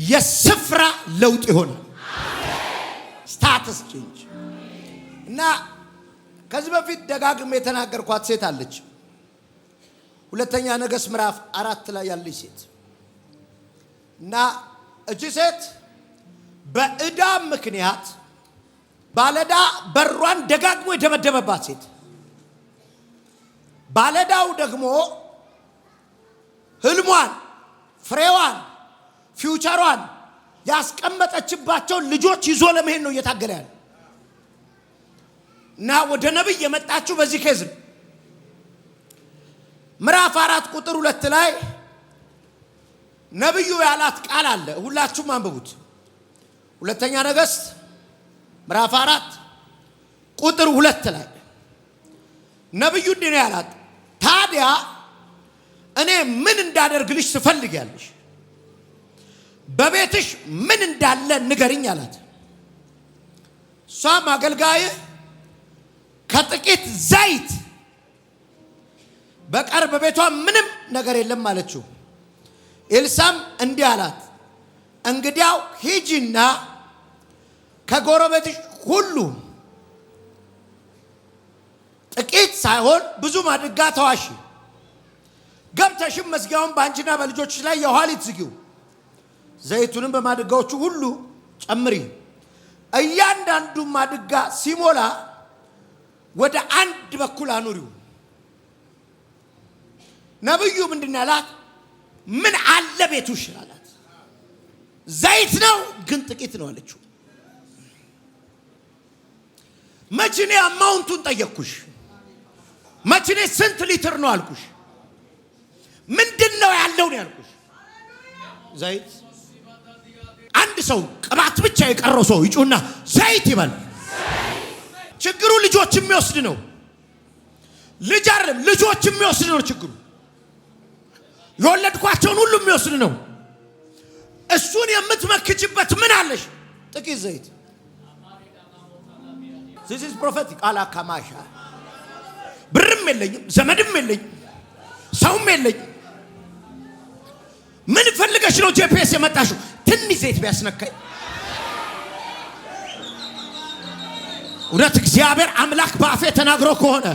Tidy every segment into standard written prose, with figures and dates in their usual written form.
የስፍራ ለውጥ ይሆናል። ስታተስ ቼንጅ እና ከዚህ በፊት ደጋግሜ የተናገርኳት ሴት አለች። ሁለተኛ ነገሥት ምዕራፍ 4 ላይ ያለች ሴት እና እቺ ሴት በዕዳ ምክንያት ባለዳ በሯን ደጋግሞ የደበደበባት ሴት፣ ባለዳው ደግሞ ህልሟን፣ ፍሬዋን፣ ፊውቸሯን ያስቀመጠችባቸው ልጆች ይዞ ለመሄድ ነው እየታገለ ያለ እና ወደ ነብይ የመጣችው በዚህ ኬዝ ነው። ምዕራፍ 4 ቁጥር 2 ላይ ነብዩ ያላት ቃል አለ። ሁላችሁም አንብቡት። ሁለተኛ ነገሥት ምዕራፍ 4 ቁጥር 2 ላይ ነብዩ እንዲህ ነው ያላት፣ ታዲያ እኔ ምን እንዳደርግልሽ ትፈልጊያለሽ? በቤትሽ ምን እንዳለ ንገሪኝ አላት። እሷም አገልጋይህ ከጥቂት ዘይት በቀር በቤቷ ምንም ነገር የለም አለችው። ኤልሳም እንዲህ አላት፣ እንግዲያው ሂጂና ከጎረቤትሽ ሁሉ ጥቂት ሳይሆን ብዙ ማድጋ ተዋሺ፣ ገብተሽም መዝጊያውን በአንቺና በልጆችሽ ላይ የኋሊት ዝጊው፣ ዘይቱንም በማድጋዎቹ ሁሉ ጨምሪ። እያንዳንዱ ማድጋ ሲሞላ ወደ አንድ በኩል አኑሪው። ነብዩ ምንድን ያላት? ምን አለ ቤቱሽ አላት። ዘይት ነው ግን ጥቂት ነው አለችው። መችኔ አማውንቱን ጠየቅኩሽ? መችኔ ስንት ሊትር ነው አልኩሽ? ምንድን ነው ያለው ነው ያልኩሽ? ዘይት። አንድ ሰው ቅባት ብቻ የቀረው ሰው ይጩና ዘይት ይበል። ችግሩ ልጆች የሚወስድ ነው። ልጅ አይደለም፣ ልጆች የሚወስድ ነው ችግሩ። የወለድኳቸውን ሁሉ የሚወስድ ነው። እሱን የምትመክችበት ምን አለሽ? ጥቂት ዘይት። this is prophetic አላካማሻ። ብርም የለኝም፣ ዘመድም የለኝም፣ ሰውም የለኝም። ምን ፈልገሽ ነው ጂፒኤስ የመጣሽው? ትንሽ ዘይት ቢያስነካኝ። እውነት እግዚአብሔር አምላክ በአፌ ተናግሮ ከሆነ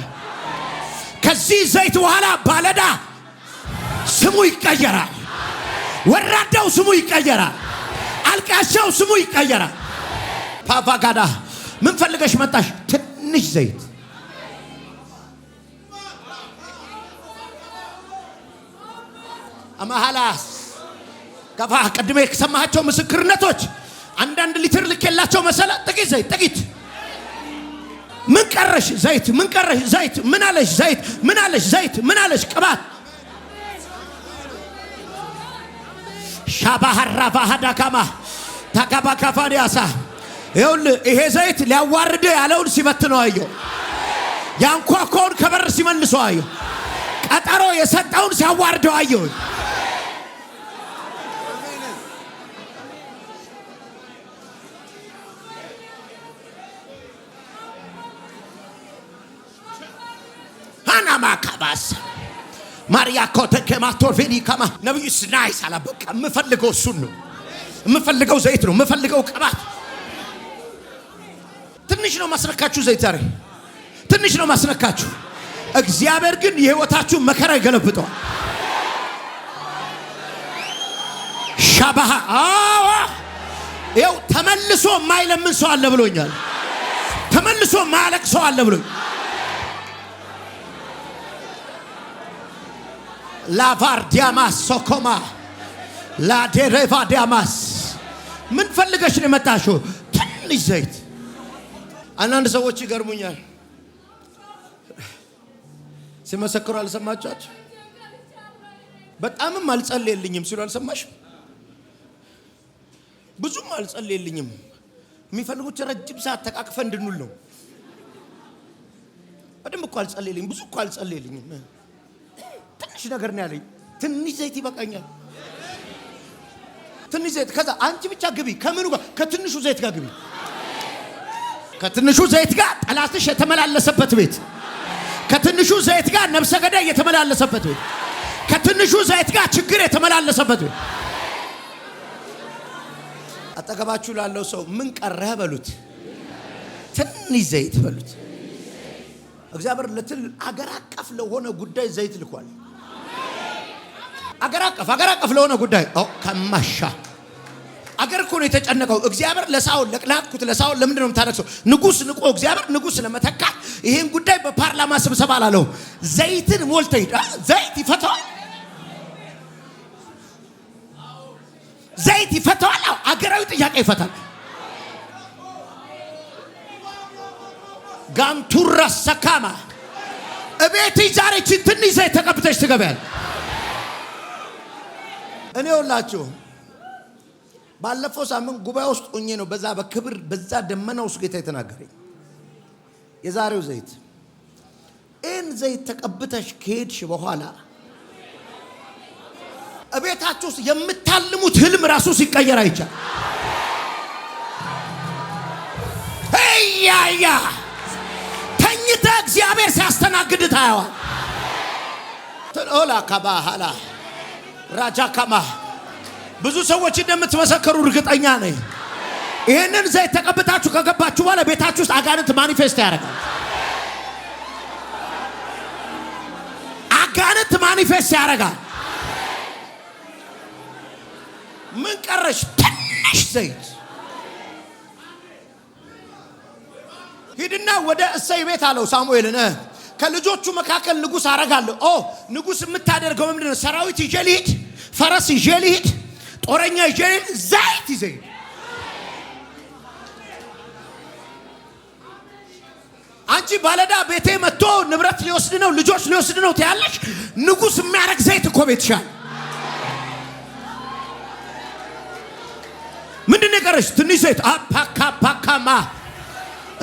ከዚህ ዘይት በኋላ ባለዳ ስሙ ይቀየራል። ወራዳው ስሙ ይቀየራል። አልቃሻው ስሙ ይቀየራል። ፓፓጋዳ ምን ፈልገሽ መጣሽ? ትንሽ ዘይት። አማሃላስ ከፋ ቀድሜ ከሰማቸው ምስክርነቶች አንዳንድ ሊትር ልከላቸው መሰለ። ጥቂት ዘይት፣ ጥቂት። ምን ቀረሽ? ዘይት። ምን ቀረሽ? ዘይት። ምን አለሽ? ዘይት። ምን አለሽ? ዘይት። ምን አለሽ? ቅባት። ሻባሃራ ባሃዳካማ ታካባ ካፋዲያሳ ይኸውልህ ይሄ ዘይት ሊያዋርድ ያለውን ሲበትነው አየሁ። ያንኳኳውን ከበር ሲመልሰው አየሁ። ቀጠሮ የሰጠውን ሲያዋርደው አየሁ። አናማካባስ ማሪያ ኮተከማ ቶርቬኒ ከማ ነብዩ ስናይስ አላበቃ። የምፈልገው እሱን ነው። የምፈልገው ዘይት ነው። የምፈልገው ቅባት። ትንሽ ነው ማስነካችሁ ዘይት። ዛሬ ትንሽ ነው ማስነካችሁ። እግዚአብሔር ግን የህይወታችሁ መከራ ይገለብጠዋል። ሻባሃ ይኸው ተመልሶ የማይለምን ሰው አለ ብሎኛል። ተመልሶ የማያለቅ ሰው አለ ብሎኛል። ላቫርዲያማስ ሶኮማ ላዴሬቫ ዲያማስ ምን ፈልገሽ ነው የመጣሽው? ትንሽ ዘይት። አንዳንድ ሰዎች ይገርሙኛል ሲመሰክሩ አልሰማችኋቸው? በጣምም አልጸለየልኝም ሲሉ አልሰማሽም? ብዙም አልጸለየልኝም። የሚፈልጉት ረጅም ሰዓት ተቃቅፈ እንድንውል ነው። በደንብ እኮ አልጸለየልኝም። ብዙ እኮ አልጸለየልኝም። ትንሽ ነገር ነው ያለኝ። ትንሽ ዘይት ይበቃኛል። ትንሽ ዘይት። ከዛ አንቺ ብቻ ግቢ። ከምኑ ጋር? ከትንሹ ዘይት ጋር ግቢ። ከትንሹ ዘይት ጋር ጠላትሽ የተመላለሰበት ቤት፣ ከትንሹ ዘይት ጋር ነፍሰ ገዳይ የተመላለሰበት ቤት፣ ከትንሹ ዘይት ጋር ችግር የተመላለሰበት ቤት። አጠገባችሁ ላለው ሰው ምን ቀረህ በሉት። ትንሽ ዘይት በሉት። እግዚአብሔር አገር አቀፍ ለሆነ ጉዳይ ዘይት ልኳል። አገር አቀፍ ለሆነ ጉዳይ ከማሻ አገር እኮ ነው የተጨነቀው። እግዚአብሔር ለሳኦል ለቅላጥኩት ለሳኦል ለምንድን ነው የምታነክሰው? ንጉስ ንቆ እግዚአብሔር ንጉስ ለመተካት ይሄን ጉዳይ በፓርላማ ስብሰባ አላለው። ዘይትን ሞልተ ሂድ። ዘይት ይፈታዋል። ዘይት ይፈታዋል። አገራዊ ጥያቄ ይፈታል። ጋንቱራ ሰካማ እቤት ዛሬ ትንሽ ዘይት ተቀብተሽ ትገበያለሽ። እኔ ሁላችሁ ባለፈው ሳምንት ጉባኤ ውስጥ ሆኜ ነው በዛ በክብር በዛ ደመና ውስጥ ጌታ የተናገረኝ። የዛሬው ዘይት ይህን ዘይት ተቀብተሽ ከሄድሽ በኋላ እቤታችሁ ውስጥ የምታልሙት ህልም ራሱ ሲቀየር አይቻል። ያ ተኝተ እግዚአብሔር ሲያስተናግድ ታየዋል። ኦላ ካባሃላ ራጃ ካማ ብዙ ሰዎች እንደምትመሰከሩ እርግጠኛ ነኝ። ይሄንን ዘይት ተቀብታችሁ ከገባችሁ በኋላ ቤታችሁ ውስጥ አጋንንት ማኒፌስት ያደርጋል። አጋንንት ማኒፌስት ያደርጋል። ምን ቀረሽ? ትንሽ ዘይት። ሂድና ወደ እሰይ ቤት አለው ሳሙኤልን ከልጆቹ መካከል ንጉስ አረጋለሁ። ንጉስ የምታደርገው ምንድን ነው? ሰራዊት ይዤ ልሂድ፣ ፈረስ ይዤ ልሂድ፣ ጦረኛ ይዤ ልሂድ፣ ዘይት ይዤ ልሂድ። አንቺ ባለዳ ቤቴ መጥቶ ንብረት ሊወስድ ነው ልጆች ሊወስድ ነው ትያለሽ። ንጉስ የሚያረግ ዘይት እኮ ቤትሻል። ምንድን ነው የቀረሽ? ትንሽ ዘይት። አፓካፓካማ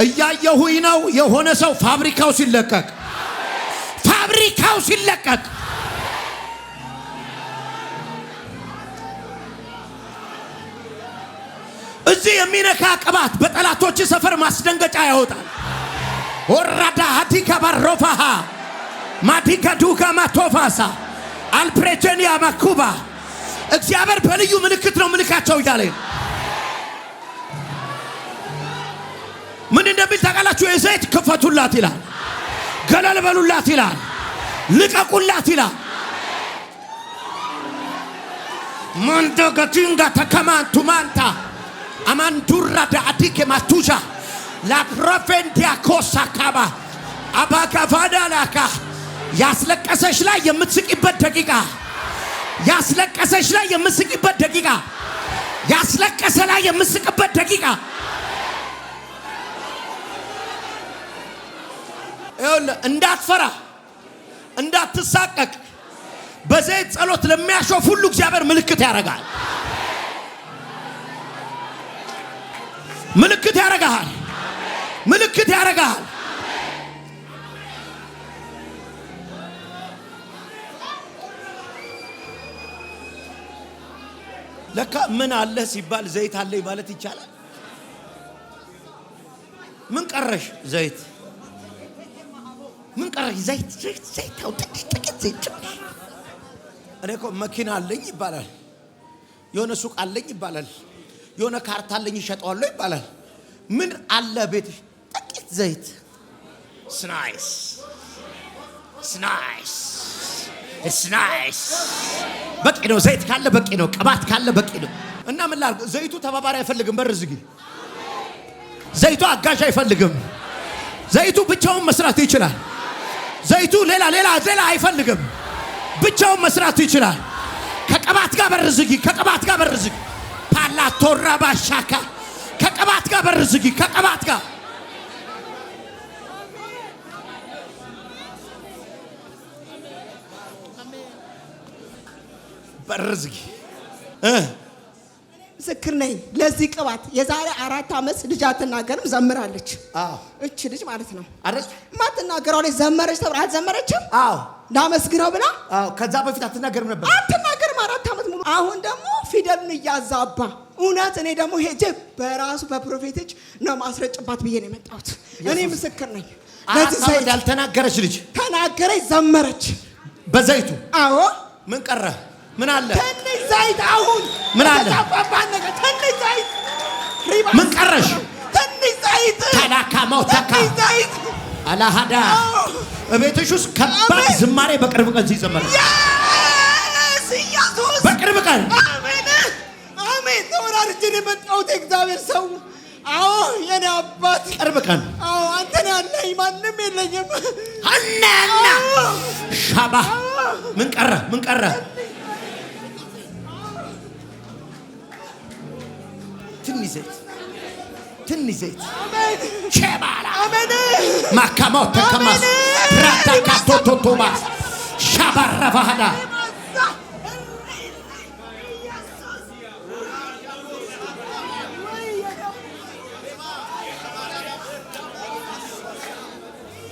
እያየሁኝ ነው የሆነ ሰው ፋብሪካው ሲለቀቅ እዚህ የሚነካ ቅባት በጠላቶች ሰፈር ማስደንገጫ ያወጣል። ወራዳ ሀዲካ ባሮፋሃ ማዲካ ዱካ ማቶፋሳ አልፕሬጀኒያ ማኩባ እግዚአብሔር በልዩ ምልክት ነው ምልካቸው እያለ ምን እንደሚል ታውቃላችሁ? የዘይት ክፈቱላት ይላል፣ ገለል በሉላት ይላል፣ ልቀቁላት ይላል። ማንዶ ገቲንጋ ተከማንቱ ማንታ አማንዱራ ዳዲኬ ማቱጃ ላፕሮፌንዲያ ኮሳ ካባ አባካፋዳ ላካ ያስለቀሰሽ ላይ የምትስቂበት ደቂቃ፣ ያስለቀሰሽ ላይ የምትስቂበት ደቂቃ፣ ያስለቀሰ ላይ የምትስቅበት ደቂቃ። እንዳትፈራ እንዳትሳቀቅ በዘይት ጸሎት ለሚያሾፍ ሁሉ እግዚአብሔር ምልክት ያረጋል። ምልክት ያረጋል። ምልክት ያረጋል። ለካ ምን አለ ሲባል ዘይት አለኝ ማለት ይቻላል። ምን ቀረሽ? ዘይት። ምን ቀረሽ? ዘይት ዘይት ዘይት ጥቂት ዘይት። እኔ እኮ መኪና አለኝ ይባላል፣ የሆነ ሱቅ አለኝ ይባላል፣ የሆነ ካርታ አለኝ ይሸጠዋለሁ ይባላል። ምን አለ ቤትሽ? ጥቂት ዘይት። ስናይስ ስናይስ ስናይስ። በቂ ነው። ዘይት ካለ በቂ ነው። ቅባት ካለ በቂ ነው። እና ምን ላድርግ? ዘይቱ ተባባሪ አይፈልግም። በር ዝጊ። ዘይቱ አጋዥ አይፈልግም። ዘይቱ ብቻውን መስራት ይችላል። ዘይቱ ሌላ አይፈልግም። ብቻውን መስራት ይችላል። ከቅባት ጋር በር ዝጊ። ከቅባት ጋር በር ዝጊ። ፓላቶራ ባሻካ ከቅባት ጋር በር ዝጊ። ከቅባት ጋር በር ዝጊ። ምስክር ነኝ ለዚህ ቅባት። የዛሬ 4 ዓመት ልጅ አትናገርም ዘምራለች። እቺ ልጅ ማለት ነው አይደል? ማትናገረው ላይ ዘመረች ተብላ አልዘመረችም? ላመስግነው ብላ ከዛ በፊት አትናገርም ነበር። አትናገርም 4 ዓመት ሙሉ። አሁን ደግሞ ፊደሉን እያዛባ እውነት። እኔ ደግሞ ሄጄ በራሱ በፕሮፌቶች ነው ማስረጭባት ብዬ ነው የመጣሁት። እኔ ምስክር ነኝ። ለዚህ ዘይት ያልተናገረች ልጅ ተናገረች፣ ዘመረች በዘይቱ። አዎ ምን ቀረ? ምን አለ? ትንሽ ዘይት። አሁን ምን አለ? ተጣጣባን ነገር ትንሽ ዘይት ማካሞታካ አላሃዳ እቤትሽ ውስጥ ከባድ ዝማሬ በቅርብ ቀን ሲዘመር በቅርብ ቀን አሜን። ተወራርጄ ነው የመጣሁት እግዚአብሔር ሰው። አዎ የኔ አባት ቅርብ ቀን አዎ አንተን ያለኝ ማንም የለኝም። አናና ሻባ ምን ቀረ ትንሽ ዘይት አሜን ቸባላ አሜን ማካሞት ከማስ ራታካቶቶቶማ ሻባራባሃዳ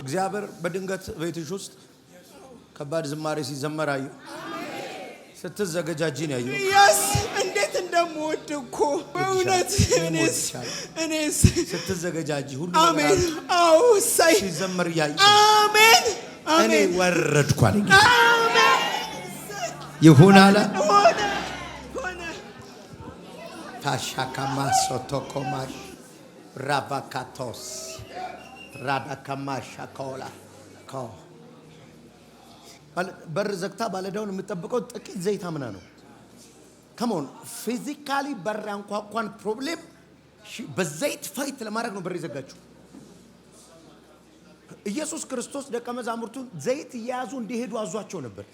እግዚአብሔር በድንገት ቤትሽ ውስጥ ከባድ ዝማሬ ሲዘመር አየሁ። ስትዘገጃጂ ነው ያየሁ። ኢየሱስ እንዴት እንደምወድ እኮ በእውነት እኔስ ስትዘገጃጂ ሁሉ አሜን። አዎ ሳይ ሲዘመር ያየሁ። አሜን እኔ ወረድኩ አለኝ። አሜን ይሁን አለ ሆነ ታሻካማ ሶቶኮማሽ ራባካቶስ ራዳካማሽ አኮላ በር ዘግታ ባለዳውን የምትጠብቀው ጥቂት ዘይት አምና ነው። ከመሆን ፊዚካሊ በር አንኳኳን ፕሮብሌም በዘይት ፋይት ለማድረግ ነው በር የዘጋችው። ኢየሱስ ክርስቶስ ደቀ መዛሙርቱን ዘይት እየያዙ እንዲሄዱ አዟቸው ነበር።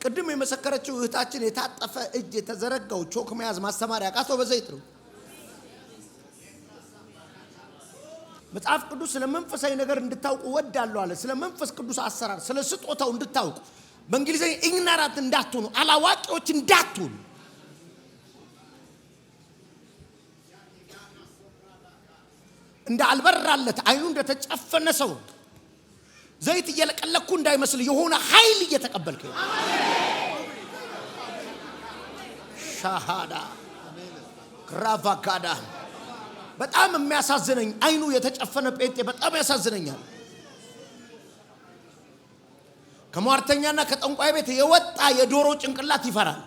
ቅድም የመሰከረችው እህታችን የታጠፈ እጅ የተዘረጋው ቾክ መያዝ ማስተማሪያ ቃተው በዘይት ነው። መጽሐፍ ቅዱስ ስለ መንፈሳዊ ነገር እንድታውቁ ወዳለው አለ። ስለ መንፈስ ቅዱስ አሰራር ስለ ስጦታው እንድታውቁ በእንግሊዘኛ ኢግኖራንት እንዳትሆኑ አላዋቂዎች እንዳትሆኑ እንደ አልበራለት አይኑ እንደተጨፈነ ሰው ዘይት እየለቀለኩ እንዳይመስል የሆነ ኃይል እየተቀበልከ ሻሃዳ ክራቫጋዳ በጣም የሚያሳዝነኝ አይኑ የተጨፈነ ጴንጤ በጣም ያሳዝነኛል። ከሟርተኛና ከጠንቋይ ቤት የወጣ የዶሮ ጭንቅላት ይፈራል።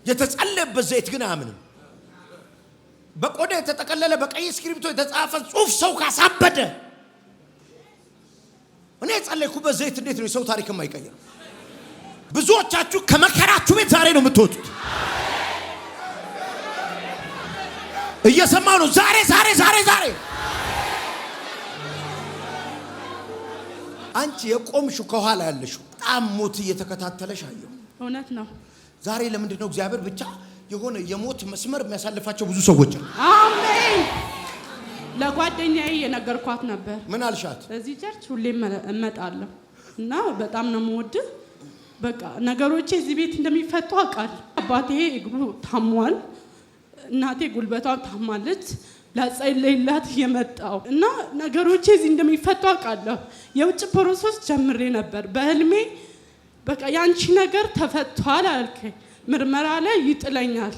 የተጸለየበት ዘይት ግን አያምንም። በቆዳ የተጠቀለለ በቀይ እስክሪብቶ የተጻፈ ጽሑፍ ሰው ካሳበደ እኔ የጸለይኩበት ዘይት እንዴት ነው የሰው ታሪክ የማይቀየር? ብዙዎቻችሁ ከመከራችሁ ቤት ዛሬ ነው የምትወጡት። እየሰማው ነው ዛሬ አንቺ የቆምሽው ከኋላ ያለሽው በጣም ሞት እየተከታተለሽ አየሁ። እውነት ነው። ዛሬ ለምንድን ነው እግዚአብሔር ብቻ የሆነ የሞት መስመር የሚያሳልፋቸው ብዙ ሰዎች አሉ። አሜን። ለጓደኛዬ የነገርኳት ነበር። ምን አልሻት? እዚህ ቸርች ሁሌ እመጣለሁ እና በጣም ነው የምወድህ። በቃ ነገሮቼ እዚህ ቤት እንደሚፈቱ አውቃለሁ። አባቴ እግሩ ታሟል፣ እናቴ ጉልበቷ ታማለች። ላጸልይላት የመጣው እና ነገሮቼ እዚህ እንደሚፈቱ አውቃለሁ። የውጭ ፕሮሰስ ጀምሬ ነበር በህልሜ። በቃ ያንቺ ነገር ተፈቷል አልከኝ። ምርመራ ላይ ይጥለኛል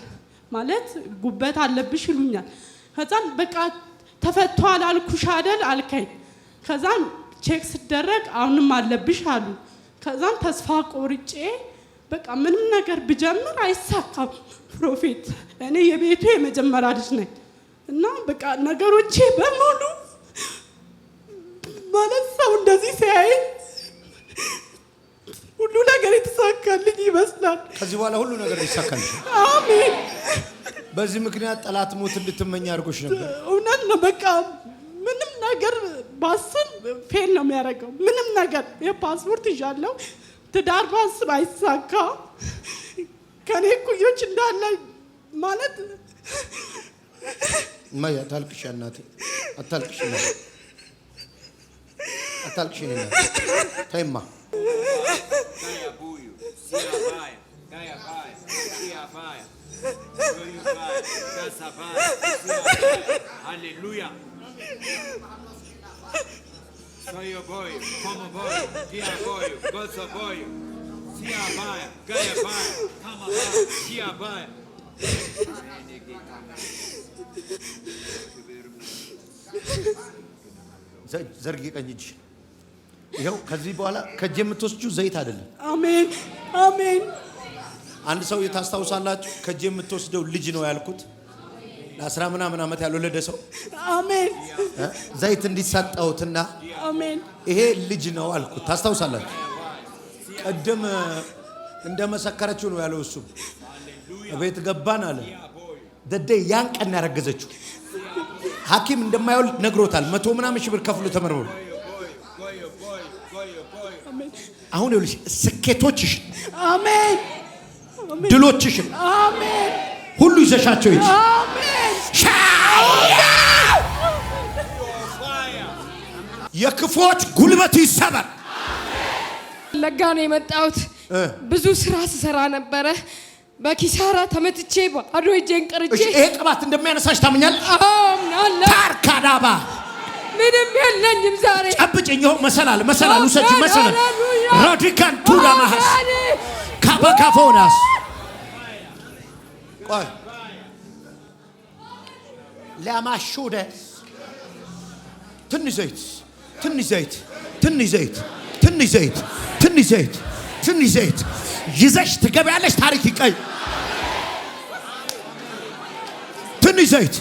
ማለት ጉበት አለብሽ ይሉኛል። ከዛን በቃ ተፈቷል አልኩሽ አይደል አልከኝ። ከዛን ቼክ ሲደረግ አሁንም አለብሽ አሉ። ከዛን ተስፋ ቆርጬ በቃ ምንም ነገር ብጀምር አይሳካም ፕሮፌት፣ እኔ የቤቱ የመጀመሪያ ልጅ ነኝ እና በቃ ነገሮቼ በሙሉ ማለት ሰው እንደዚህ ሲያይ ሁሉ ነገር የተሳካልኝ ይመስላል። ከዚህ በኋላ ሁሉ ነገር ይሳካል። አሜን። በዚህ ምክንያት ጠላት ሞት እንድትመኝ አድርጎሽ ነበር። እውነት ነው። በቃ ምንም ነገር ባስብ ፌል ነው የሚያደርገው። ምንም ነገር የፓስፖርት ይዣለሁ፣ ትዳር ባስብ አይሳካ። ከኔ ኩዮች እንዳለ ማለት ማያ ታልቅሽ እናቴ አታልቅሽ እናቴ አታልቅሽ እናቴ ታይማ Gaia buio, sia baia, sia baia, Goio baia, casa baia, sia baia, aleluia. Soio boio, como boio, dia boio, gozo boio, sia baia, Gaia baia, kama baia, sia baia. ዘርጊ ቀኝ እጅ ይኸው ከዚህ በኋላ ከእጅ የምትወስጂው ዘይት አይደለም። አሜን አሜን። አንድ ሰው የታስታውሳላችሁ ከእጅ የምትወስደው ልጅ ነው ያልኩት። ለአስራ ምናምን ዓመት ያልወለደ ሰው አሜን ዘይት እንዲሰጠውትና አሜን ይሄ ልጅ ነው አልኩት። ታስታውሳላችሁ? ቀደም እንደመሰከረችው ነው ያለው። እሱ ቤት ገባን አለ ደደ ያን ቀን ያረገዘችው ሐኪም እንደማይወልድ ነግሮታል። 100 ምናምን ሺህ ብር ከፍሎ ተመርምሮ አሁን ይኸውልሽ ስኬቶችሽ አሜን ድሎችሽ አሜን ሁሉ ይዘሻቸው ይች አሜን የክፎች ጉልበት ይሰበር። ለጋ ነው የመጣሁት። ብዙ ስራ ስሰራ ነበረ። በኪሳራ ተመትቼ ባዶ እጄን ቀርቼ ይሄ ቅባት እንደሚያነሳሽ ታምኛለሽ? አምናለሁ። ታርካዳባ ምንም የለኝም ዛሬ። ጨብጭኛው መሰላል ውሰጂ መሰላል ራዲካን ቱዳ ማሐስ ካባካፎናስ ቆይ ለማሹደ ትንሽ ዘይት ይዘሽ ትገቢያለሽ። ታሪክ ይቀይ። ትንሽ ዘይት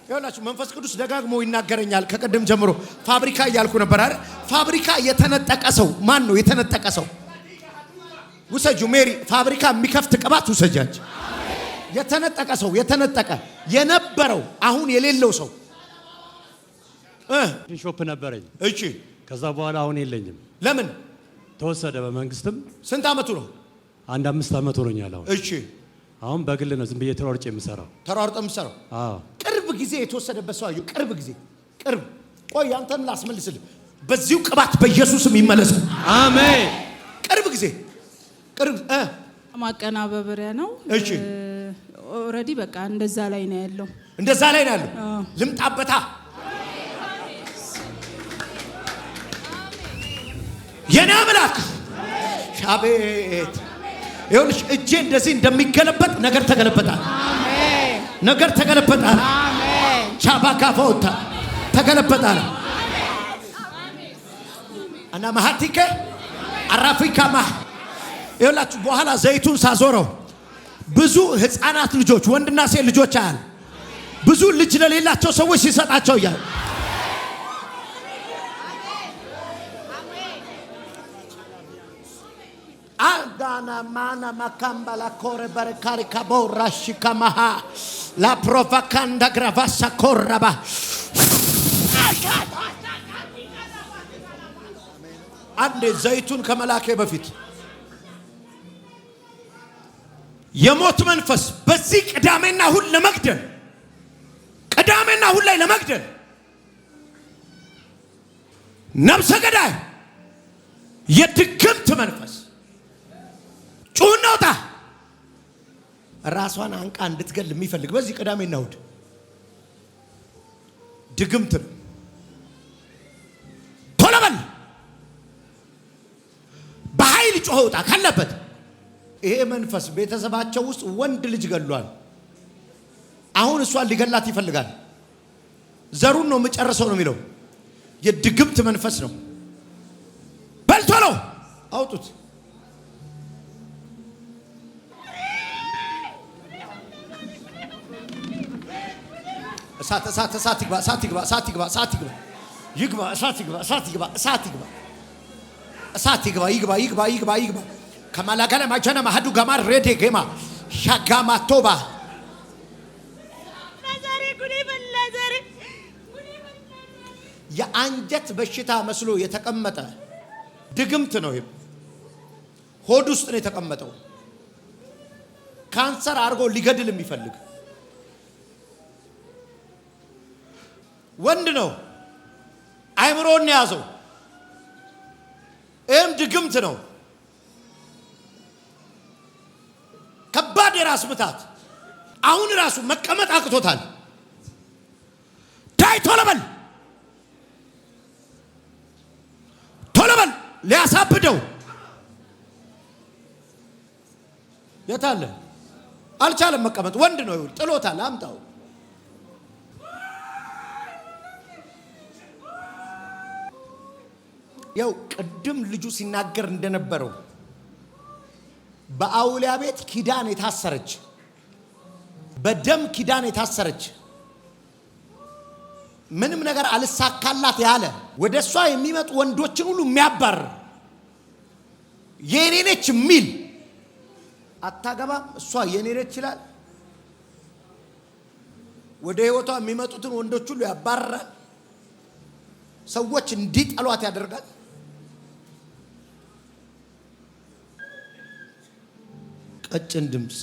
ይኸውላችሁ መንፈስ ቅዱስ ደጋግሞ ይናገረኛል። ከቀደም ጀምሮ ፋብሪካ እያልኩ ነበር አይደል? ፋብሪካ የተነጠቀ ሰው ማን ነው? የተነጠቀ ሰው ውሰጁ። ሜሪ ፋብሪካ የሚከፍት ቅባት ውሰጃች። የተነጠቀ ሰው የነበረው አሁን የሌለው ሰው ሾፕ ነበረኝ። እሺ ከዛ በኋላ አሁን የለኝም። ለምን ተወሰደ? በመንግስትም። ስንት አመቱ ነው? 5 አመት ሆኖኛል። እሺ አሁን በግል ነው ዝም ብዬ ተሯርጬ የምሰራው። አዎ ቅርብ ጊዜ የተወሰደበት ሰው ቅርብ ቆይ አንተን ላስመልስልህ። በዚሁ ቅባት በኢየሱስም ይመለስ። አሜን። ቅርብ ጊዜ ማቀናበሪያ ነው። እሺ ኦሬዲ በቃ እንደዛ ላይ ነው ያለው። ልምጣበታ የኔ አምላክ ሻቤት ይኸውልሽ እጄ እንደዚህ እንደሚገለበጥ ነገር ተገለበጣል። አሜን። ነገር ተገለበጣል። አሜን። ቻባካፎታ ተገለበጣል። እና ማሃቲከ አራፊካማ ይኸውላችሁ በኋላ ዘይቱን ሳዞረው ብዙ ህፃናት ልጆች ወንድና ሴት ልጆች አያል ብዙ ልጅ ለሌላቸው ሰዎች ሲሰጣቸው ያያል። አዳና ማና ማካምባላ ኮረ በረካሪ ካቦራሽ ከማሃ ላ ፕሮቫካንዳ ግራቫሳ ኮራባ አንዴ ዘይቱን ከመላኬ በፊት የሞት መንፈስ በዚህ ቅዳሜና እሁድ ላይ ለመግደል ነፍሰ ገዳይ የድግምት መንፈስ ጩኸውታ ራሷን አንቃ እንድትገል የሚፈልግ በዚህ ቅዳሜና እሁድ ድግምት ነው። ቶሎ በል በኃይል ጩኸውታ ካለበት ይሄ መንፈስ ቤተሰባቸው ውስጥ ወንድ ልጅ ገሏል። አሁን እሷን ሊገላት ይፈልጋል። ዘሩን ነው መጨረሰው ነው የሚለው። የድግምት መንፈስ ነው። በልቶሎ አውጡት። እሳት ይግባ ከማላጋለ ማጀና ማህዱ ጋማር ሬዴ ጌማ ሻጋማ ቶባ የአንጀት በሽታ መስሎ የተቀመጠ ድግምት ነው። ሆድ ውስጥ ነው የተቀመጠው። ካንሰር አድርጎ ሊገድል የሚፈልግ ወንድ ነው። አይምሮን ያዘው። ይህም ድግምት ነው። ከባድ የራስ ምታት አሁን ራሱ መቀመጥ አቅቶታል። ዳይ ቶሎ በል ሊያሳብደው የታለ? አልቻለም መቀመጥ። ወንድ ነው ጥሎታል። አምጣው። ያው ቅድም ልጁ ሲናገር እንደነበረው በአውሊያ ቤት ኪዳን የታሰረች በደም ኪዳን የታሰረች ምንም ነገር አልሳካላት ያለ ወደሷ የሚመጡ ወንዶችን ሁሉ የሚያባር የኔ ነች ሚል አታገባም እሷ የኔ ነች ይላል። ወደ ህይወቷ የሚመጡትን ወንዶች ሁሉ ያባራል። ሰዎች እንዲጠሏት ያደርጋል። ቀጭን ድምጽ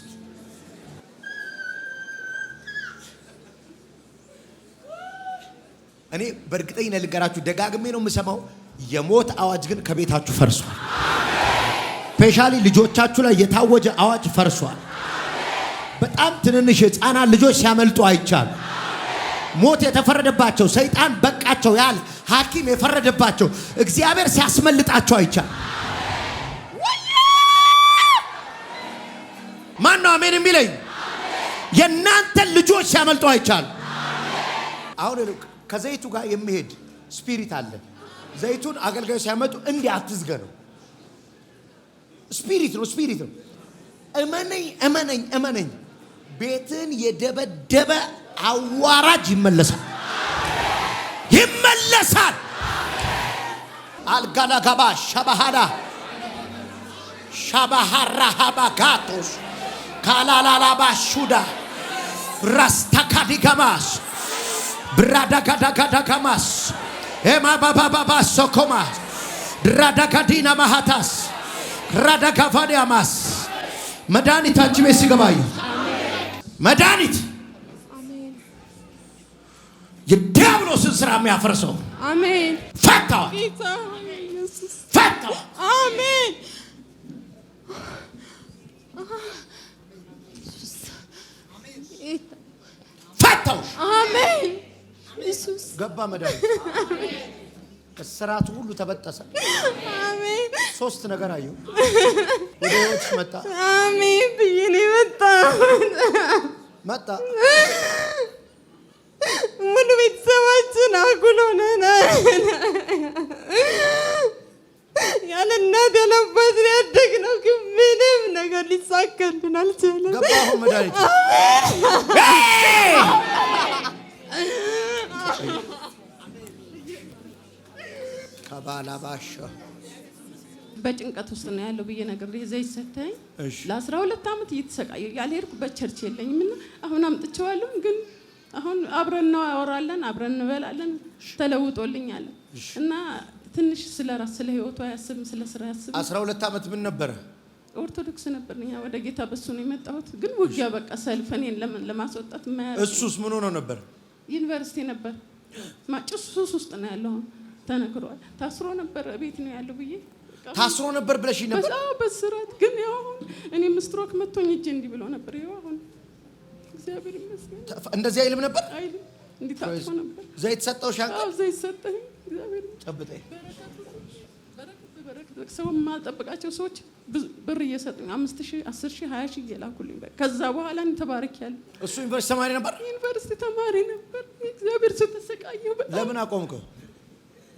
እኔ በእርግጠኝነት ልንገራችሁ ደጋግሜ ነው የምሰማው። የሞት አዋጅ ግን ከቤታችሁ ፈርሷል። ስፔሻሊ ልጆቻችሁ ላይ የታወጀ አዋጅ ፈርሷል። በጣም ትንንሽ ህፃናት ልጆች ሲያመልጡ አይቻል። ሞት የተፈረደባቸው ሰይጣን በቃቸው ያለ ሐኪም የፈረደባቸው እግዚአብሔር ሲያስመልጣቸው አይቻል። ማን ነው አሜን የሚለኝ? የእናንተ ልጆች ሲያመልጡ አይቻል። አሁን ከዘይቱ ጋር የሚሄድ ስፒሪት አለ። ዘይቱን አገልጋዮች ሲያመጡ እንዲህ አትዝገነው። ስፒሪት ነው። እመነኝ ቤትን የደበደበ አዋራጅ ይመለሳል። አልጋላጋባ ሻባሃራ ሃባጋቶስ ካላላላባ ሹዳ ራስታካዲጋማስ ብራዳጋዳጋዳጋማስ ኤማባባባ ሶኮማ ድራዳጋዲና ማሃታስ ራዳጋፋዲያማስ መድኃኒት አንቺ ቤት ሲገባዩ መድኃኒት የዲያብሎስን ስራ የሚያፈርሰው አሜን። ፈታው አሜን። ፈታው አሜን። ኢየሱስ ገባ መድኃኒት እስራቱ ሁሉ ተበጠሰ። አሜን። 3 ነገር አየሁ። ወደ ህይወትሽ መጣ። አሜን ብዬ ነው መጣ ሙሉ ቤተሰባችን አጉል ሆነናል። ያለ እናት ያለ አባት ያደግነው ግን ምንም ነገር ሊሳካልን አልቻለም። ገባሁ መድኃኒት ከባላባሽ በጭንቀት ውስጥ ነው ያለው ብዬ ነገር ዘይት ሰተኝ ለ12 ዓመት እየተሰቃየ ያልሄድኩበት ቸርች የለኝም እና አሁን አምጥቼዋለሁ። ግን አሁን አብረን ነው ያወራለን፣ አብረን እንበላለን። ተለውጦልኛል እና ትንሽ ስለ ህይወቱ አያስብም፣ ስለ ስራ አያስብም። 12 ዓመት ምን ነበረ? ኦርቶዶክስ ነበርኛ። ወደ ጌታ በሱ ነው የመጣሁት። ግን ውጊያ በቃ ሰልፍ እኔን ለማስወጣት የማያደርግ እሱስ ምን ሆኖ ነበር? ዩኒቨርሲቲ ነበር ማጭስ ውስጥ ነው ያለው። ተነግሯል። ታስሮ ነበር ቤት ነው ያለው ብዬ ታስሮ ነበር ብለሽ ነበር? በስራት ግን ያው እኔ ስትሮክ መቶኝ እጄ እንዲህ ብሎ ነበር። ያው አሁን እግዚአብሔር ይመስገን እንደዚህ አይልም ነበር። አይልም እንዲህ ታጥፎ ነበር። ዘይት ሰጠው ሻንቃ? አዎ ዘይት ሰጠኝ። እግዚአብሔር ጨብጠኝ። በረከት ሰው የማልጠብቃቸው ሰዎች ብር እየሰጡኝ 5000፣ 10000፣ 20000 እየላኩልኝ ከዛ በኋላ እኔ ተባረክያለሁ። እሱ ዩኒቨርሲቲ ተማሪ ነበር? ዩኒቨርሲቲ ተማሪ ነበር። እግዚአብሔር ሰው ተሰቃየው በጣም። ለምን አቆምከው?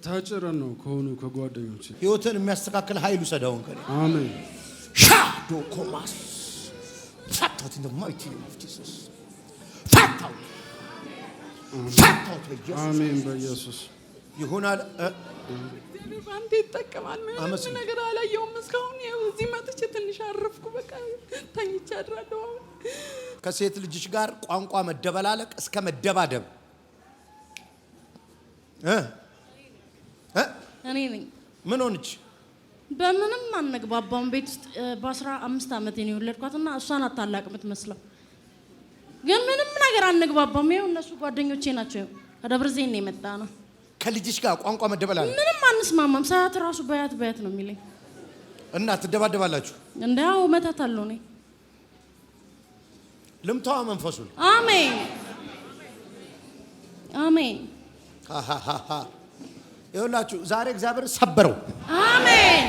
ታጭረን ነው ከሆኑ ከጓደኞች ህይወትን የሚያስተካክል ኃይሉ ሰዳውን ከኔ አሜን። ሻዶ ኮማስ ፈታው እንደ ማይቲ ኢየሱስ ፈታው በኢየሱስ አሜን። በኢየሱስ ይሆናል። ባንተ ይጠቀማል። ምንም ነገር አላየሁም እስካሁን። ይኸው እዚህ መጥቼ ትንሽ አረፍኩ። በቃ ተኝቼ አድራለሁ። አሁን ከሴት ልጅሽ ጋር ቋንቋ መደበላለቅ እስከ መደባደብ እኔ ነኝ። ምን ሆነች? በምንም አንግባባም። ቤት ውስጥ በ15 ዓመት ነው የወለድኳትና እሷን ታላቅ የምትመስለው ግን ምንም ነገር አንግባባም። ይኸው እነሱ ጓደኞቼ ናቸው። ከደብረ ዘይት ነው የመጣ ነው። ከልጅሽ ጋር ቋንቋ መደበላለቅ ምንም አንስማማም። ሰዓት ራሱ በያት ነው የሚለኝ እና ትደባደባላችሁ? እንዳው መታታለሁ ነኝ። ልምታዋ መንፈሱን። አሜን አሜን። ይኸውላችሁ ዛሬ እግዚአብሔር ሰበረው። አሜን።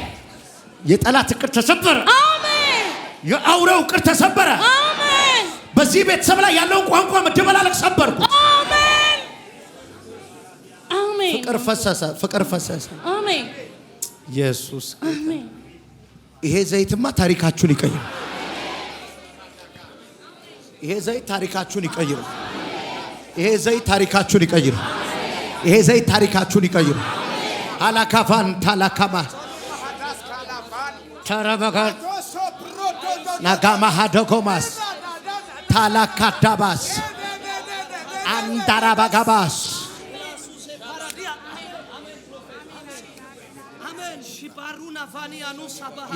የጠላት እቅድ ተሰበረ። አሜን። የአውሬው እቅድ ተሰበረ። አሜን። በዚህ ቤተሰብ ላይ ያለውን ቋንቋ መደበላለቅ ሰበርኩ። አሜን አሜን። ፍቅር ፈሰሰ። አሜን ኢየሱስ አሜን። ይሄ ዘይትማ ታሪካችሁን ይቀይር። ይሄ ዘይት ታሪካችሁን ይቀይር። ይሄ ዘይት ታሪካችሁን ይቀይር። ይሄ ዘይት ታሪካችሁን ይቀይር። አላካፋን ታላካማ ተረበጋል ናጋማ ሃደጎማስ ታላካዳባስ አንዳራባጋባስ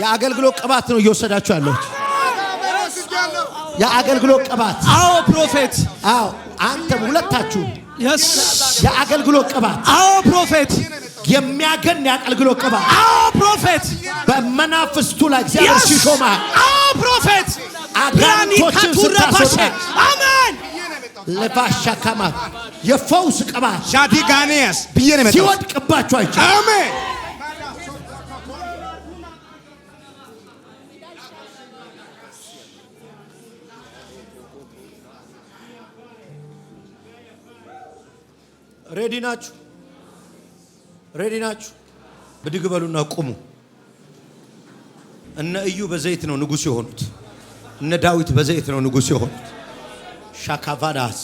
የአገልግሎት ቅባት ነው እየወሰዳችሁ ያለሁት። የአገልግሎት ቅባት። አዎ ፕሮፌት። አዎ አንተም ሁለታችሁ የአገልግሎት ቅባት። አዎ ፕሮፌት። የሚያገን የአገልግሎት ቅባት። አዎ ፕሮፌት። በመናፍስቱ ላይ እግዚአብሔር ሲሾማ። አዎ ፕሮፌት። አጋንንቶችን ስታስወጣ። አሜን። ለባሻካማ የፈውስ ቅባት ሻዲጋኔስ ብዬ ነው የመጣሁት። ሲወድቅባችሁ አይቼ። አሜን። ሬዲ ናችሁ? ሬዲ ናችሁ? ብድግ በሉና ቁሙ። እነ እዩ በዘይት ነው ንጉሥ የሆኑት። እነ ዳዊት በዘይት ነው ንጉሥ የሆኑት። ሻካቫዳስ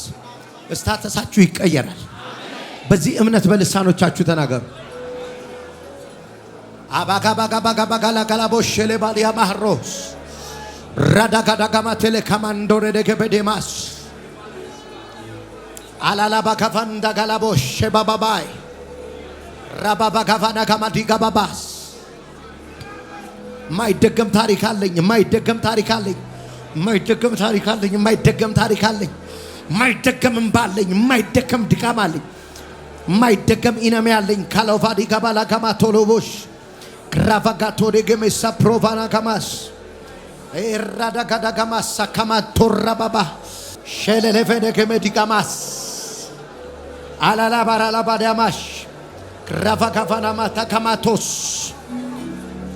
እስታተሳችሁ ይቀየራል። በዚህ እምነት በልሳኖቻችሁ ተናገሩ። አባጋባጋባጋባጋላጋላቦሽ ሌባሊያ ማህሮስ ራዳጋዳጋማ ቴሌካማንዶሬ ደገበዴማስ አላላባ ካፋንዳ ጋላቦሽ ሸባባባይ ራባባ ካፋና ካማዲጋ ባባስ ማይደገም ታሪክ አለኝ። ማይደገም ታሪክ አለኝ። ማይደገም ታሪክ አለኝ። ማይደገም ታሪክ አለኝ። ማይደገም እንባ አለኝ። ማይደገም ድካም አለኝ። ማይደገም ኢነሜ አለኝ። ካሎቫዲ ጋባላ ካማ ቶሎቦሽ ግራቫጋቶ ደገመሳ ፕሮቫና ካማስ ኤራዳ ጋዳ ካማሳ ካማ ቶራባባ ሸለለፈደ ከመዲጋማስ አላላ ባራላ ባዳማሽ ግራቫጋቫና ማታ ካማቶስ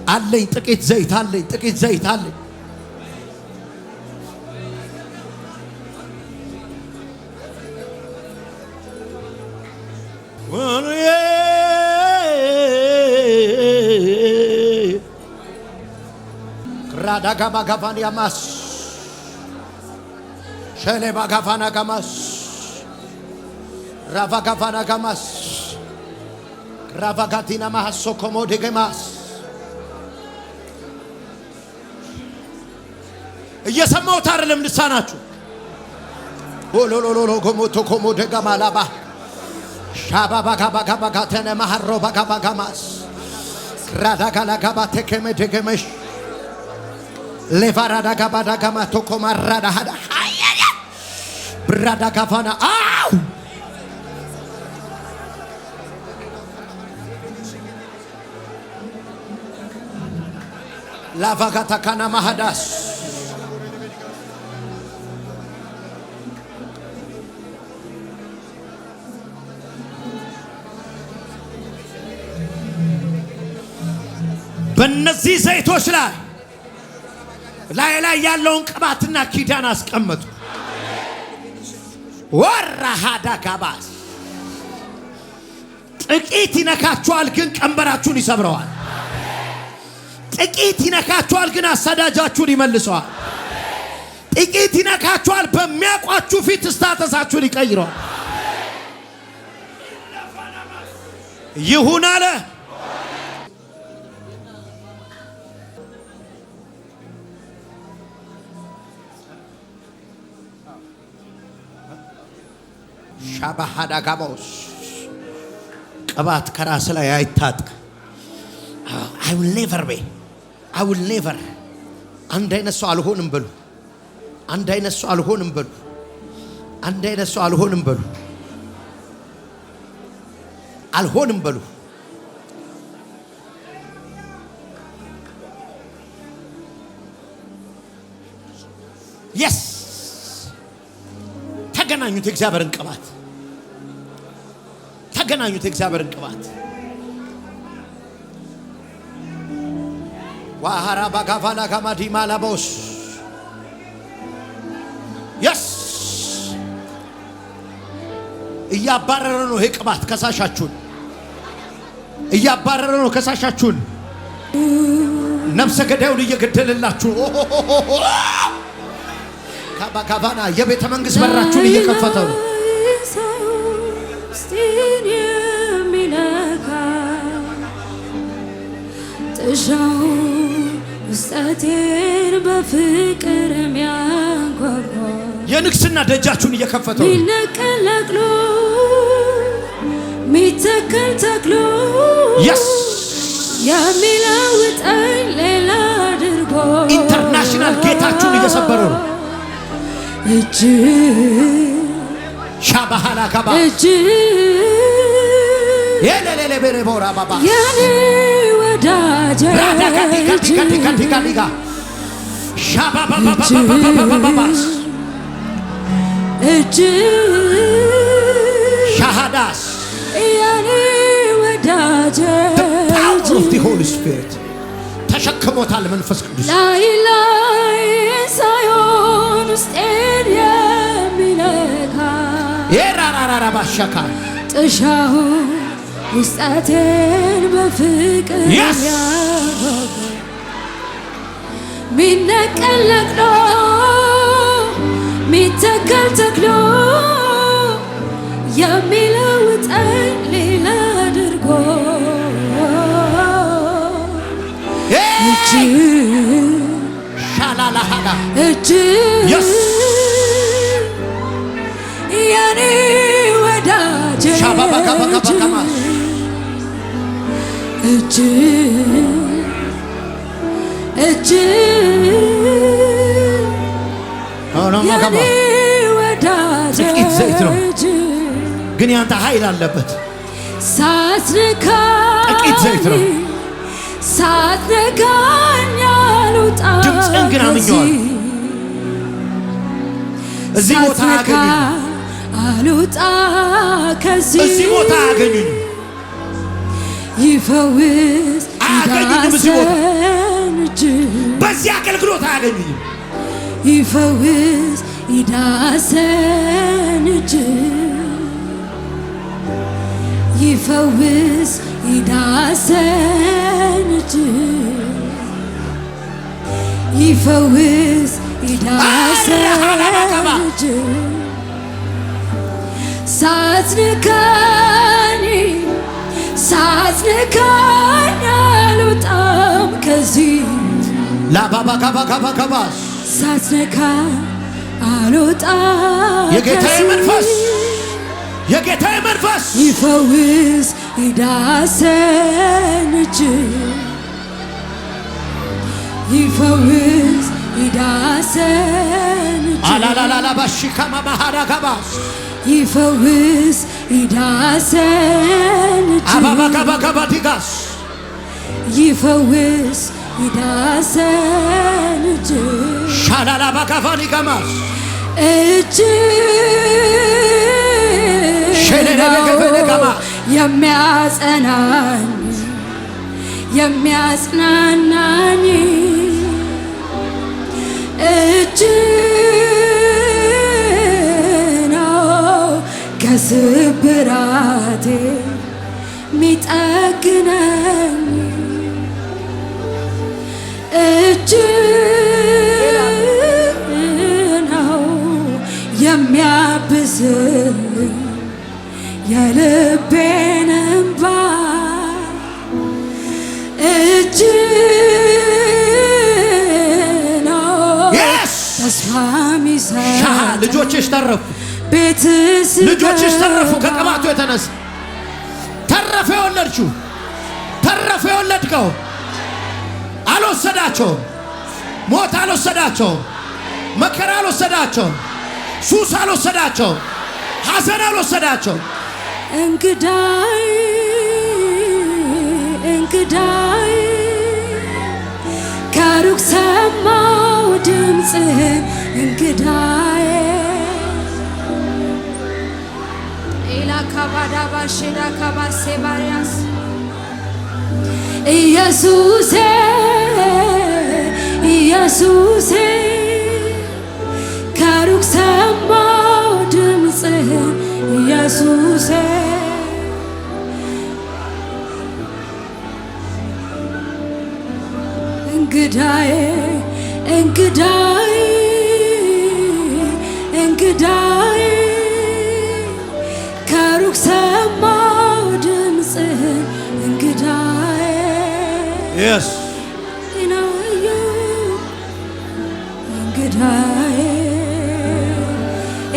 አለኝ። ጥቂት ዘይት አለኝ። ጥቂት ዘይት አለኝ። ራዳጋባጋቫኒያማስ ሸሌባጋቫና ጋማስ ራቫጋቫና ጋማስ ራቫጋቲና ማሐሶ ኮሞዴገማስ እየሰማሁት አይደለም ልሳናችሁ። ኦሎሎሎሎ ኮሞቶ ኮሞዴጋማላባ ሻባባጋባጋባጋተነ ማሐሮ ባጋባጋማስ ራዳጋላጋባቴ ከመዴገመሽ ሌቫራዳጋባዳጋማ ቶኮማራዳሃዳ ብራዳጋቫና አው ላቫጋታካና ማሃዳስ በእነዚህ ዘይቶች ላይ ያለውን ቅባትና ኪዳን አስቀመጡ። ወራሃዳ ጋባስ ጥቂት ይነካቸዋል፣ ግን ቀንበራችሁን ይሰብረዋል። ጥቂት ይነካቸዋል፣ ግን አሳዳጃችሁን ይመልሰዋል። ጥቂት ይነካቸዋል፣ በሚያቋችሁ ፊት ስታተሳችሁን ይቀይረዋል። ይሁን አለ። ሻባሃዳ ጋባውስ ቅባት ከራስ ላይ አይታጥ። I will never be. I will never. አንድ አይነት ሰው አልሆንም በሉ። አንድ አይነት ሰው አልሆንም በሉ። አንድ አይነት ሰው አልሆንም በሉ። አልሆንም በሉ። yes ተገናኙት። እግዚአብሔርን ቅባት ተገናኙት። እግዚአብሔርን ቅባት ዋሃራ ባጋፋና ካማዲ ማላቦስ yes እያባረረ ነው። ይሄ ቅባት ከሳሻችሁን እያባረረ ነው። ከሳሻችሁን ነፍሰ ገዳዩን እየገደለላችሁ ካባካባና የቤተ መንግስት በራችሁን እየከፈተ ነው። ጥሻው ውስጤን በፍቅር የሚያንኳኳ የንግስና ደጃችሁን እየከፈተ ነው። ሚነቀለቅሎ ሚተከል ተክሎ የሚለውጠኝ ሌላ አድርጎ ኢንተርናሽናል ጌታችሁን እየሰበረ ነው። እጅ ሻባሃላ ካባ እጅ የሌሌሌ በረቦራ ባባ የኔ ወዳጅ ራዳካቲካቲካቲካቲካ ሻባባባባባባባባ እጅ ሻሃዳስ የኔ ወዳጅ power of the Holy Spirit ተሸክሞታል መንፈስ ቅዱስ ላይ ላይ ሳይሆን ውስጤን የሚነካ የራራራራ ባሻካ ጥሻው ውስጤን በፍቅር ያጓጓ ሚነቀለቅሎ ሚተከል ተክሎ የሚለውጠኝ ሌላ አድርጎ እጅ ሻላላሃዳ እጅ የኔ ወዳጅ ሻባባካባካባካማ እጅ እጅ አናማካባ ጥቂት ዘይት ነው ግን ያንተ ኃይል አለበት። ሳትነካኝ ጥቂት ዘይት ነው። ሳትነካኝ አልወጣ ድምፅህን ግን አምኜዋለሁ። እዚህ ቦታ አያገኙኝም። አልወጣ ከዚህ እዚህ ቦታ አያገኙኝም። ይፈውስ አያገኙኝም። እዚህ ቦታ እጅ በዚህ አገልግሎት አያገኙኝም። ይፈውስ ይዳሰን እጅ ይፈውስ ይዳሰን እጅ ይፈውስ ይዳሰን እጅ ሳትነካኝ ሳትነካኝ አልወጣም ከዚህ ላባባካባካባካባ ሳትነካ አልወጣም የጌታዬ መንፈስ የጌታዬ መንፈስ ይፈውስ ይዳሰን እጅ ይፈውስ ይዳሰን እጅ አላላላላ ባሽካማ ማሃዳካባ ይፈውስ ይዳሰን እጅ አባባካባካባቲጋስ ይፈውስ ይዳሰን እጅ ሻላላባካፋኒጋማስ እጅ የሚያጸናኝ የሚያጽናናኝ እጅ ነው ከስብራቴ ሚጠግነኝ እጅ ነው የሚያብስልኝ የልቤን እንባ እጅ ነው ተስፋ ሚሰጥ ልጆችሽ ተረፉ። ቤትስ ልጆችሽ ተረፉ። ከቅባቱ የተነሳ ተረፈ። የወለድችው ተረፈ። የወለድከው አልወሰዳቸውም። ሞት አልወሰዳቸውም። መከራ አልወሰዳቸውም። ሱስ አልወሰዳቸውም። ሐዘን አልወሰዳቸውም። እንግዳይ እንግዳይ ከሩቅ ሰማው ድምፅህን እንግዳይ ኤላ ካባዳባ ሼዳ ካባሴ ባሪያስ ኢየሱሴ ኢየሱሴ ከሩቅ ሰማው ድምፅህን ኢየሱሴ እንግዳዬ እንግዳዬ እንግዳዬ ከሩቅ ሰማሁ ድምፅህን እንግዳዬ Yes ናዩ እንግዳዬ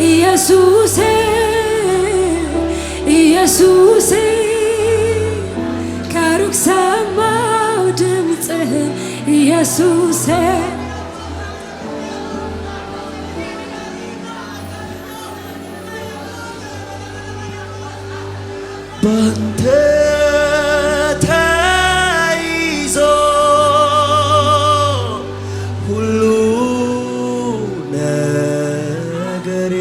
ኢየሱሴ ኢየሱሴ ከሩቅ ሰማሁ ድምፅህን ኢየሱሴ ባንተ ተይዞ ሁሉ ነገሬ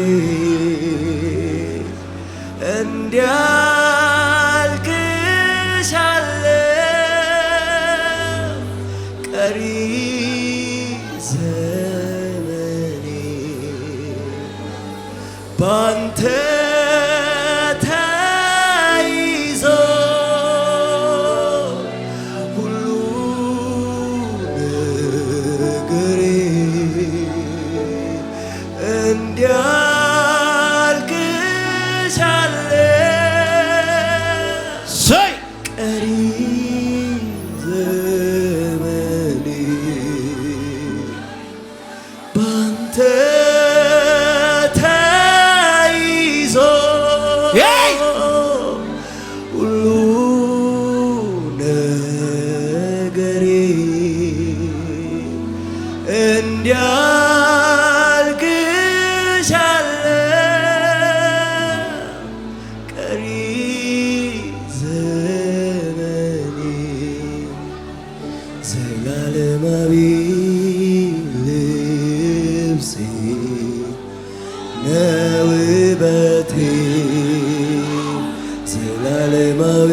እንዲያልቅሻለሁ ቀሪ ዘመኔ ባንተ ዘላለማዊ ልብሴ ነው ውበቴ ዘላለማዊ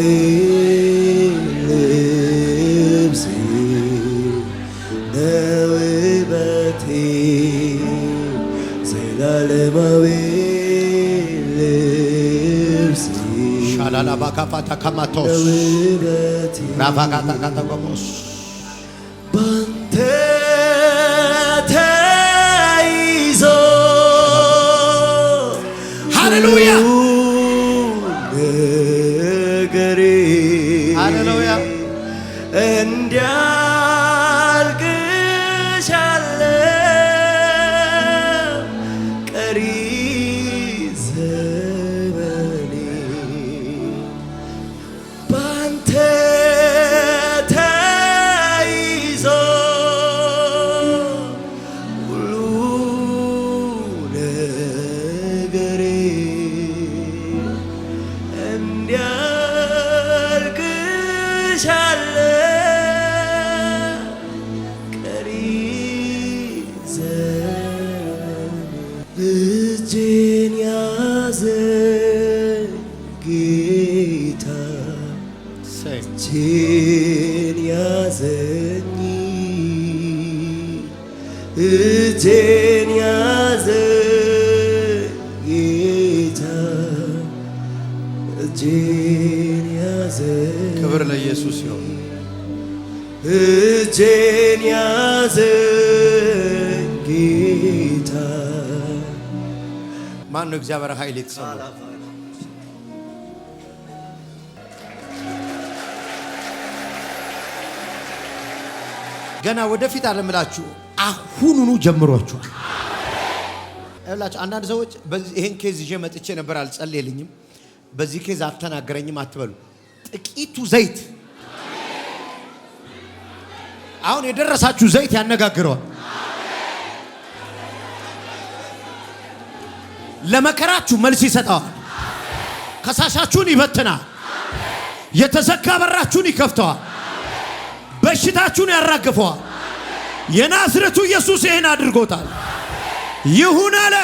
ልብሴ ነው ውበቴ ዘላለማዊ ልብሴ ሻላላ ባካፋታ ካማቶስ ራፋካታ ካታቆሞስ ባንተ ተይዞ ሃሌሉያ ነገሬ ሃሌሉያ እንዲያልቅሻለሁ ቀሪ ዘመኔ ባንተ እጄን ያዘኝ ጌታ እጄን ያዘኝ እጄን ያዘኝ ጌታ እጄን ያዘኝ ክብር ለኢየሱስ ይሁን እጄን ያዘኝ ጌታ ማን ነው እግዚአብሔር ኃይል የተሰማው ገና ወደፊት አለምላችሁ አሁኑኑ ጀምሯችኋል እላችሁ አንዳንድ ሰዎች ይሄን ኬዝ ይዤ መጥቼ ነበር አልጸልይልኝም በዚህ ኬዝ አልተናገረኝም አትበሉ ጥቂቱ ዘይት አሁን የደረሳችሁ ዘይት ያነጋግረዋል ለመከራችሁ መልስ ይሰጣል ከሳሻችሁን ይበትናል የተዘጋ በራችሁን ይከፍተዋል በሽታችሁን ያራግፈዋል የናዝሬቱ ኢየሱስ ይሄን አድርጎታል ይሁን አለ